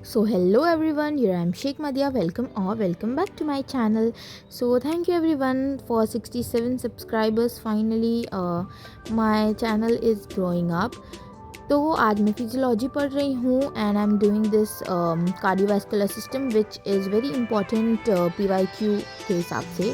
So hello everyone, here I am Sheikh Madia. Welcome back to my channel. So thank you everyone for 67 subscribers. Finally my channel is growing up. तो आज मैं physiology पढ़ रही हूँ and I am doing this cardiovascular system which is very important PYQ के हिसाब से,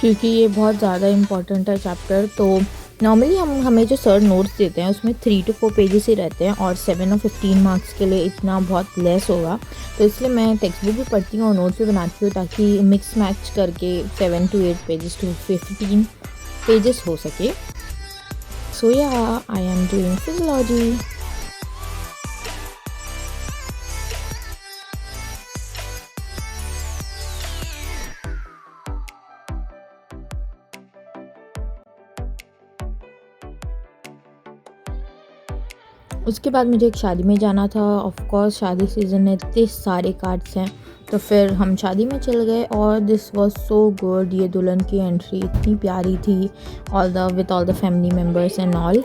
क्योंकि ये बहुत ज़्यादा इम्पॉर्टेंट है चैप्टर। तो नॉर्मली हमें जो सर नोट्स देते हैं उसमें 3 to 4 पेजेस ही रहते हैं और 7 और 15 मार्क्स के लिए इतना बहुत लेस होगा। तो इसलिए मैं टेक्स्ट बुक भी पढ़ती हूँ और नोट्स भी बनाती हूँ ताकि मिक्स मैच करके 7 to 8 पेजेस to 15 पेजेस हो सके। So yeah, I am doing physiology. उसके बाद मुझे एक शादी में जाना था। ऑफ कोर्स शादी सीज़न में इतने सारे कार्ड्स हैं, तो फिर हम शादी में चल गए और दिस वाज सो गुड। ये दुल्हन की एंट्री इतनी प्यारी थी, with all the family members and all.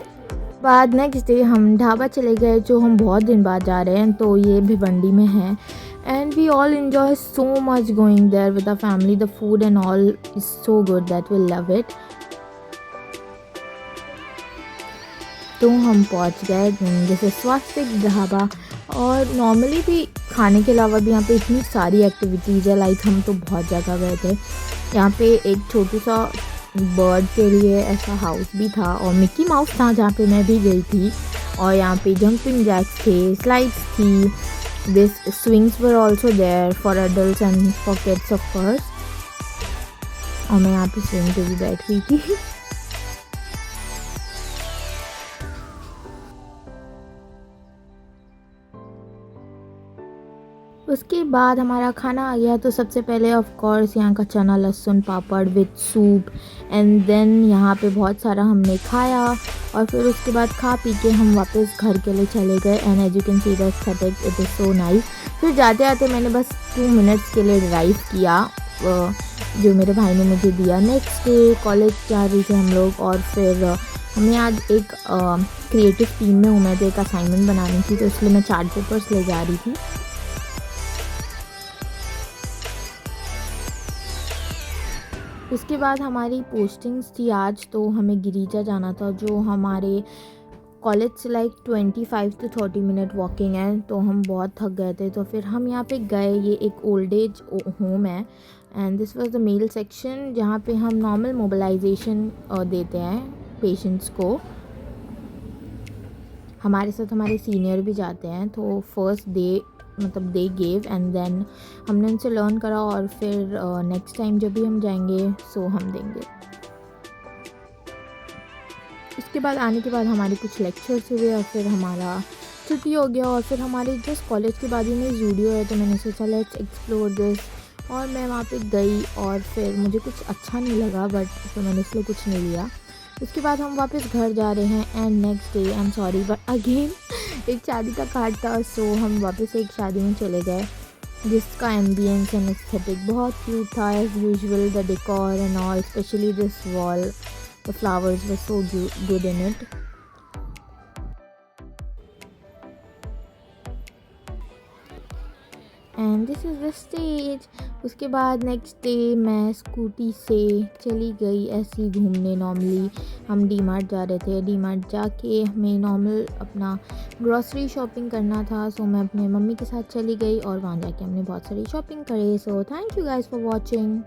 बाद नेक्स्ट डे हम ढाबा चले गए, जो हम बहुत दिन बाद जा रहे हैं। तो ये भिवंडी में है and we all enjoy so much going there with the family. The food and all is so good that we love it. तो हम पहुंच गए जैसे स्वास्तिक ढाबा। और नॉर्मली भी खाने के अलावा भी यहाँ पे इतनी सारी एक्टिविटीज़ है, लाइक हम तो बहुत जगह गए थे। यहाँ पे एक छोटू सा बर्ड के लिए ऐसा हाउस भी था और मिक्की माउस था जहाँ पे मैं भी गई थी। और यहाँ पे जंपिंग जैक्स थे, स्लाइड्स थी, this swings were also there for adults and for kids of course. और मैं यहाँ पे स्विंग पे भी बैठ हुई थी। उसके बाद हमारा खाना आ गया। तो सबसे पहले ऑफ कोर्स यहाँ का चना लहसुन पापड़ विद सूप एंड देन यहाँ पे बहुत सारा हमने खाया। और फिर उसके बाद खा पी के हम वापस घर के लिए चले गए and as you can see the aesthetic, it is so nice. फिर जाते जाते मैंने बस 2 मिनट्स के लिए ड्राइव किया जो मेरे भाई ने मुझे दिया। नेक्स्ट डे कॉलेज जा रही थे हम लोग और फिर हमें आज एक क्रिएटिव टीम में हूँ मैं, तो एक असाइनमेंट बनानी थी, तो इसलिए मैं चार्ट पेपर्स ले जा रही थी। उसके बाद हमारी पोस्टिंग्स थी आज, तो हमें गिरिजा जाना था जो हमारे कॉलेज से लाइक 25 to 30 मिनट वॉकिंग है। तो हम बहुत थक गए थे, तो फिर हम यहाँ पे गए। ये एक ओल्ड एज होम है and this was the male section, जहाँ पे हम नॉर्मल मोबिलाइजेशन देते हैं पेशेंट्स को। हमारे साथ हमारे सीनियर भी जाते हैं। तो फर्स्ट डे मतलब दे गेव एंड देन हमने उनसे लर्न करा और फिर नेक्स्ट टाइम जब भी हम जाएंगे सो हम देंगे। उसके बाद आने के बाद हमारे कुछ लेक्चर्स हुए और फिर हमारा छुट्टी हो गया। और फिर हमारे जस्ट कॉलेज के बाद ही में जूडियो है, तो मैंने सोचा लेट्स एक्सप्लोर दिस। और मैं वहाँ पे गई और फिर मुझे कुछ अच्छा नहीं लगा, बट तो मैंने इसलिए कुछ नहीं लिया। उसके बाद हम वापस घर जा रहे हैं and next day I am sorry but again एक शादी का कार्ड था, सो हम वापस एक शादी में चले गए जिसका एम्बियंस एंड एस्थेटिक बहुत क्यूट था as usual. The decor and all, specially this wall, the flowers were so good in it. And this is the stage. उसके बाद नेक्स्ट डे मैं स्कूटी से चली गई ऐसे ही घूमने। नॉर्मली हम डी मार्ट जा रहे थे, डी मार्ट जाके हमें नॉर्मल अपना ग्रॉसरी शॉपिंग करना था। सो मैं अपने मम्मी के साथ चली गई और वहाँ जाके हमने बहुत सारी शॉपिंग करी। So thank you guys for watching.